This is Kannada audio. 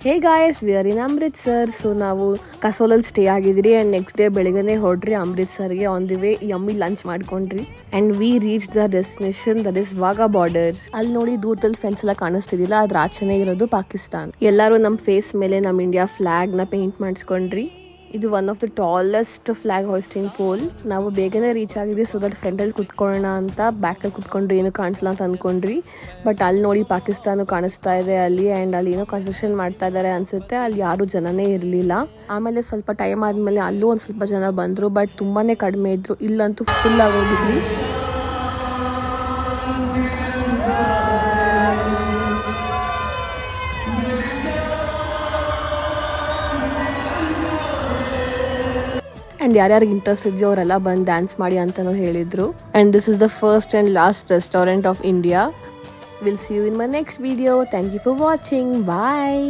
Hey guys, we are in Amritsar. So ನಾವು ಕಸೋಲಲ್ಲಿ ಸ್ಟೇ ಆಗಿದ್ರಿ ಆ್ಯಂಡ್ ನೆಕ್ಸ್ಟ್ ಡೇ ಬೆಳಿಗ್ಗೆ ಹೊರಡ್ರಿ ಅಮೃತ್ಸರ್ಗೆ. On the way yummy lunch ಮಾಡ್ಕೊಂಡ್ರಿ and we reach the destination, that is Wagah border. ಅಲ್ಲಿ ನೋಡಿ ದೂರದಲ್ಲಿ ಫೆನ್ಸ್ ಎಲ್ಲ ಕಾಣಿಸ್ತಿದಿಲ್ಲ, ಅದ್ರ ಆಚೆನೇ ಇರೋದು ಪಾಕಿಸ್ತಾನ್. ಎಲ್ಲರೂ ನಮ್ಮ ಫೇಸ್ ಮೇಲೆ ನಮ್ಮ ಇಂಡಿಯಾ ಫ್ಲಾಗ್ ನ ಪೇಂಟ್ ಮಾಡಿಸ್ಕೊಂಡ್ರಿ. ಇದು one of the tallest flag hosting pole. ನಾವು ಬೇಗನೆ ರೀಚ್ ಆಗಿದ್ವಿ ಸೊ ದಟ್ ಫ್ರಂಟಲ್ಲಿ ಕುತ್ಕೊಳ್ಳೋಣ ಅಂತ. ಬ್ಯಾಕಲ್ಲಿ ಕುತ್ಕೊಂಡ್ರಿ ಏನು ಕಾಣಿಸಲ್ಲ ಅಂತ ಅನ್ಕೊಂಡ್ರಿ, ಬಟ್ ಅಲ್ಲಿ ನೋಡಿ ಪಾಕಿಸ್ತಾನ ಕಾಣಿಸ್ತಾ ಇದೆ ಅಲ್ಲಿ. ಆ್ಯಂಡ್ ಅಲ್ಲಿ ಏನೋ ಕನ್ಸ್ಟ್ರಕ್ಷನ್ ಮಾಡ್ತಾ ಇದ್ದಾರೆ ಅನ್ಸುತ್ತೆ. ಅಲ್ಲಿ ಯಾರು ಜನನೇ ಇರಲಿಲ್ಲ. ಆಮೇಲೆ ಸ್ವಲ್ಪ ಟೈಮ್ ಆದಮೇಲೆ ಅಲ್ಲೂ ಒಂದು ಸ್ವಲ್ಪ ಜನ ಬಂದರು, ಬಟ್ ತುಂಬಾ ಕಡಿಮೆ ಇದ್ರು. ಇಲ್ಲಂತೂ ಫುಲ್ ಆಗೋಗಿದ್ವಿ. ಆ್ಯಂಡ್ ಯಾರ್ಯಾರಿಗೆ ಇಂಟ್ರೆಸ್ಟ್ ಇದೆಯೋ ಅವರೆಲ್ಲ ಬಂದು ಡ್ಯಾನ್ಸ್ ಮಾಡಿ ಅಂತಲೂ ಹೇಳಿದರು. And this is the first and last restaurant of India. Will see you in my next video. Thank you for watching. Bye.